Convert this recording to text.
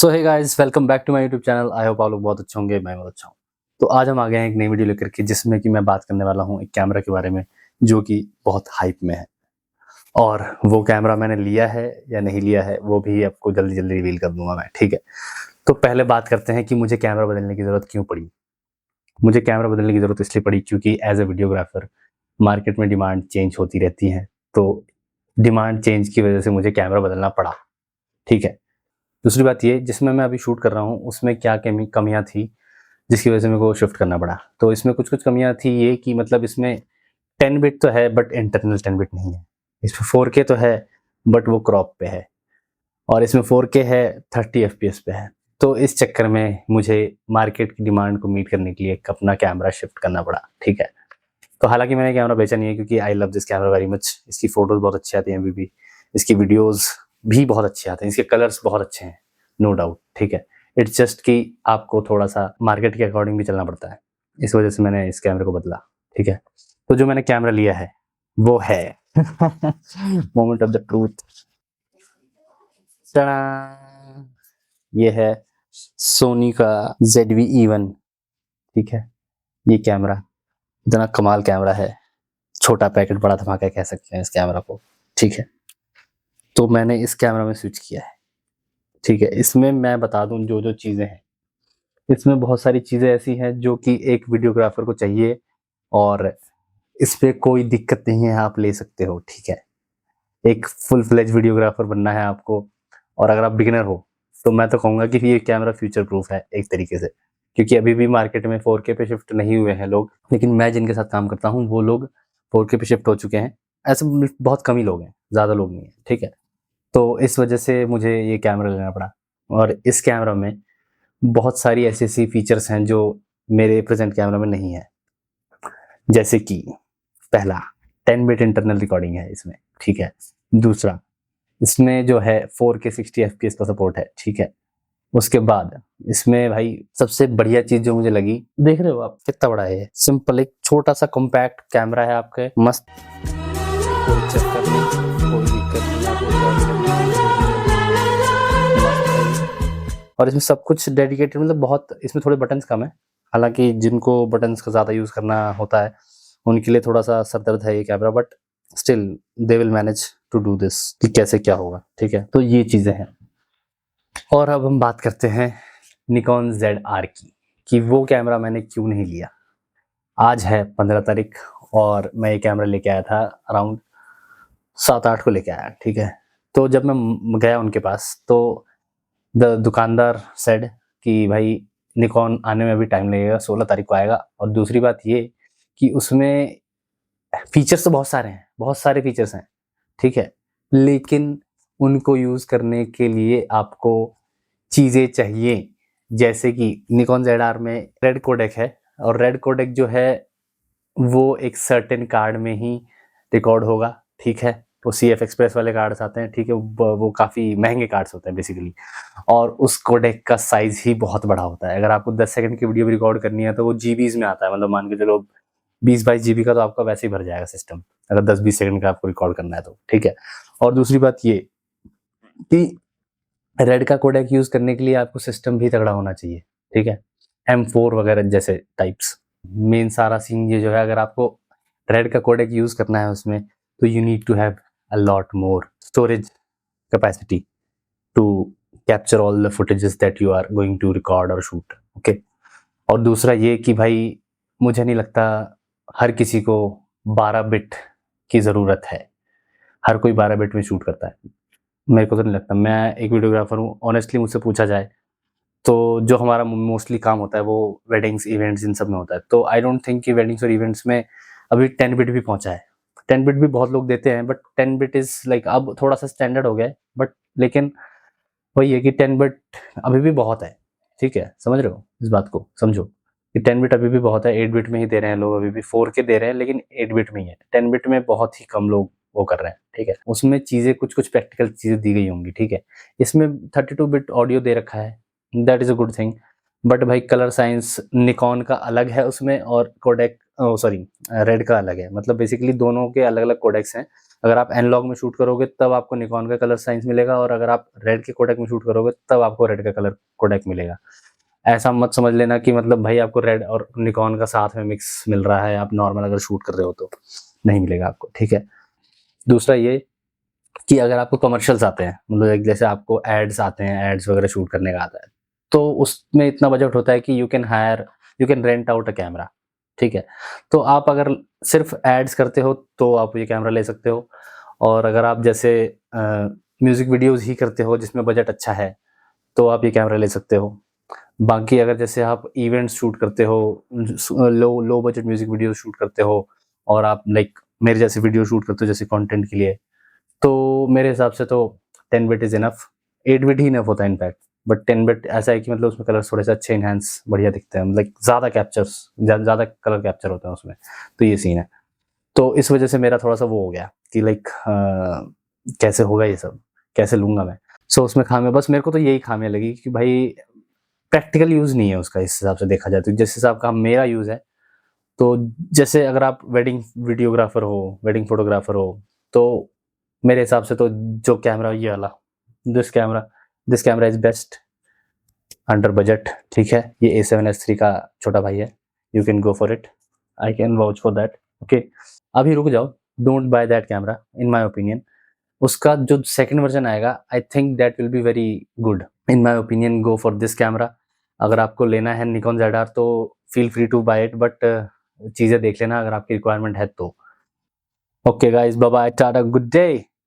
So hey guys, welcome back to my YouTube channel. I hope आप लोग बहुत अच्छे होंगे, मैं बहुत अच्छा हूँ। तो आज हम आ गए हैं एक नई वीडियो लेकर के, जिसमें कि मैं बात करने वाला हूँ एक कैमरा के बारे में जो कि बहुत हाइप में है। और वो कैमरा मैंने लिया है या नहीं लिया है वो भी आपको जल्दी जल्दी रिवील कर दूंगा मैं, ठीक है। तो पहले बात करते हैं कि मुझे कैमरा बदलने की ज़रूरत क्यों पड़ी। मुझे कैमरा बदलने की ज़रूरत इसलिए पड़ी क्योंकि एज ए वीडियोग्राफर मार्केट में डिमांड चेंज होती रहती है। तो डिमांड चेंज की वजह से मुझे कैमरा बदलना पड़ा, ठीक है। दूसरी बात ये, जिसमें मैं अभी शूट कर रहा हूँ उसमें क्या कमियां थी जिसकी वजह से मेरे को शिफ्ट करना पड़ा। तो इसमें कुछ कुछ कमियां थी ये कि मतलब इसमें 10 बिट तो है बट इंटरनल 10 बिट नहीं है। इसमें 4K तो है बट वो क्रॉप पे है, और इसमें 4K है 30 FPS पे है। तो इस चक्कर में मुझे मार्केट की डिमांड को मीट करने के लिए एक अपना कैमरा शिफ्ट करना पड़ा, ठीक है। तो हालांकि मैंने कैमरा बेचा नहीं है क्योंकि I love this camera very much. इसकी फोटोज बहुत अच्छी आती हैं अभी भी, इसकी वीडियोस भी बहुत अच्छे आते हैं, इसके कलर्स बहुत अच्छे हैं, नो डाउट, ठीक है। इट्स जस्ट कि आपको थोड़ा सा मार्केट के अकॉर्डिंग भी चलना पड़ता है, इस वजह से मैंने इस कैमरे को बदला, ठीक है। तो जो मैंने कैमरा लिया है वो है मोमेंट ऑफ द ट्रूथ। ये है सोनी का ZV-E1, ठीक है। ये कैमरा इतना कमाल कैमरा है, छोटा पैकेट बड़ा धमाका कह सकते हैं इस कैमरा को, ठीक है। तो मैंने इस कैमरा में स्विच किया है, ठीक है। इसमें मैं बता दूं जो जो चीज़ें हैं, इसमें बहुत सारी चीज़ें ऐसी हैं जो कि एक वीडियोग्राफर को चाहिए, और इस पे कोई दिक्कत नहीं है, आप ले सकते हो, ठीक है। एक फुल फ्लेज वीडियोग्राफर बनना है आपको, और अगर आप बिगिनर हो तो मैं तो कहूँगा कि ये कैमरा फ्यूचर प्रूफ है एक तरीके से, क्योंकि अभी भी मार्केट में 4K पे शिफ्ट नहीं हुए हैं लोग, लेकिन मैं जिनके साथ काम करता हूँ वो लोग 4K पे शिफ्ट हो चुके हैं। ऐसे बहुत कम ही लोग हैं, ज़्यादा लोग नहीं है, ठीक है। तो इस वजह से मुझे ये कैमरा लेना पड़ा, और इस कैमरा में बहुत सारी ऐसी ऐसी फीचर्स हैं जो मेरे प्रेजेंट कैमरा में नहीं है। जैसे कि पहला, 10 बिट इंटरनल रिकॉर्डिंग है इसमें, ठीक है। दूसरा, इसमें जो है 4K 60 FPS का सपोर्ट है, ठीक है। उसके बाद इसमें भाई सबसे बढ़िया चीज जो मुझे लगी, देख रहे हो आप कितना बड़ा है, सिंपल एक छोटा सा कॉम्पैक्ट कैमरा है आपके, मस्त, कोई चक्कर नहीं, कोई दिक्कत नहीं, कोई प्रॉब्लम नहीं। और इसमें सब कुछ डेडिकेटेड, मतलब बहुत, इसमें थोड़े बटन्स कम है, हालांकि जिनको बटन्स का ज़्यादा यूज़ करना होता है उनके लिए थोड़ा सा सरदर्द है ये camera, but still they will manage to do this, कि कैसे क्या होगा, ठीक है। तो ये चीज़ें हैं। और अब हम बात करते हैं निकॉन ZR की, कि वो कैमरा मैंने क्यों नहीं लिया। आज है 15 तारीख और मैं ये कैमरा लेके आया था अराउंड 7-8 को लेके आया, ठीक है। तो जब मैं गया उनके पास तो दुकानदार सेड कि भाई निकॉन आने में भी टाइम लगेगा, 16 तारीख को आएगा। और दूसरी बात ये कि उसमें फीचर्स तो बहुत सारे हैं, बहुत सारे फीचर्स हैं, ठीक है, लेकिन उनको यूज़ करने के लिए आपको चीज़ें चाहिए। जैसे कि निकॉन ZR में रेड कोडेक है, और रेड कोडेक जो है वो एक सर्टेन कार्ड में ही रिकॉर्ड होगा, ठीक है। वो CF एक्सप्रेस वाले कार्ड्स आते हैं, ठीक है, वो काफ़ी महंगे कार्ड्स होते हैं बेसिकली, और उस कोडेक का साइज ही बहुत बड़ा होता है। अगर आपको 10 सेकंड की वीडियो भी रिकॉर्ड करनी है तो वो GBs में आता है, मतलब मान के चलो 20-22 GB का तो आपका वैसे ही भर जाएगा सिस्टम, अगर 10-20 सेकंड का आपको रिकॉर्ड करना है तो, ठीक है। और दूसरी बात ये कि रेड का कोडेक यूज करने के लिए आपको सिस्टम भी तगड़ा होना चाहिए, ठीक है, M4 वगैरह जैसे टाइप्स। मेन सारा सीन ये जो है, अगर आपको रेड का कोडेक यूज करना है उसमें, तो you need to have a lot more storage capacity to capture all the footages that you are going to record और शूट, ओके। और दूसरा ये कि भाई मुझे नहीं लगता हर किसी को 12 बिट की ज़रूरत है, हर कोई 12 बिट में शूट करता है, मेरे को तो नहीं लगता। मैं एक वीडियोग्राफर हूँ, ऑनेस्टली मुझसे पूछा जाए तो जो हमारा मोस्टली काम होता है वो वेडिंग्स, इवेंट्स, इन सब में होता है। तो आई डोंट थिंक कि वेडिंग्स और इवेंट्स में अभी 10 बिट भी पहुंचा है। 10 बिट भी बहुत लोग देते हैं, बट 10 बिट इज़ लाइक अब थोड़ा सा स्टैंडर्ड हो गया है, बट लेकिन वही है कि 10 बिट अभी भी बहुत है, ठीक है, समझ रहे हो, इस बात को समझो कि 10 बिट अभी भी बहुत है। 8 बिट में ही दे रहे हैं लोग, अभी भी 4K दे रहे हैं, लेकिन 8 बिट में ही है। 10 बिट में बहुत ही कम लोग वो कर रहे हैं, ठीक है। उसमें चीज़ें कुछ कुछ प्रैक्टिकल चीज़ें दी गई होंगी, ठीक है। इसमें 32 बिट ऑडियो दे रखा है, that is a good thing, but भाई कलर साइंस निकॉन का अलग है उसमें, और कोडेक सॉरी रेड का अलग है, मतलब बेसिकली दोनों के अलग अलग कोडेक्स हैं। अगर आप एनालॉग में शूट करोगे तब आपको निकॉन का कलर साइंस मिलेगा, और अगर आप रेड के कोडेक में शूट करोगे तब आपको रेड का कलर कोडेक मिलेगा। ऐसा मत समझ लेना कि मतलब भाई आपको रेड और निकॉन का साथ में मिक्स मिल रहा है, आप नॉर्मल अगर शूट कर रहे हो तो नहीं मिलेगा आपको, ठीक है। दूसरा ये कि अगर आपको कमर्शियल्स आते हैं, मतलब जैसे आपको एड्स आते हैं, एड्स वगैरह शूट करने का आता है, तो उसमें इतना बजट होता है कि you can rent out a camera, ठीक है। तो आप अगर सिर्फ एड्स करते हो तो आप ये कैमरा ले सकते हो, और अगर आप जैसे म्यूजिक वीडियोस ही करते हो जिसमें बजट अच्छा है तो आप ये कैमरा ले सकते हो। बाकी अगर जैसे आप इवेंट्स शूट करते हो, low budget music video shoot करते हो, और आप लाइक मेरे जैसे वीडियो शूट करते हो जैसे कंटेंट के लिए, तो मेरे हिसाब से तो 10 bit is enough. 8 bit he enough होता है इनफैक्ट, बट 10 बिट ऐसा है कि मतलब उसमें कलर्स थोड़े से अच्छे इनहेंस बढ़िया दिखते हैं, लाइक ज़्यादा कैप्चर्स, ज़्यादा कलर कैप्चर होता है उसमें, तो ये सीन है। तो इस वजह से मेरा थोड़ा सा वो हो गया कि लाइक कैसे होगा ये सब, कैसे लूँगा मैं। सो उसमें खामियां, बस मेरे को तो यही खामियां लगी कि भाई प्रैक्टिकल यूज़ नहीं है उसका, इस हिसाब से देखा जाए तो जिस हिसाब का मेरा यूज़ है। तो जैसे अगर आप वेडिंग वीडियोग्राफर हो, वेडिंग फोटोग्राफर हो, तो मेरे हिसाब से तो जो कैमरा ये वाला, this camera is best under budget, ठीक है। ये A7S III का छोटा भाई है, you can go for it, I can vouch for that, okay. अभी रुक जाओ, don't by that camera in my opinion. उसका जो सेकंड वर्जन आएगा, I think that will be very good in my opinion. Go for this camera. अगर आपको लेना है निकॉन ZR तो feel free to bye it, but चीज़ें देख लेना अगर आपकी रिक्वायरमेंट है तो। Okay guys, bye bye, tata, good day.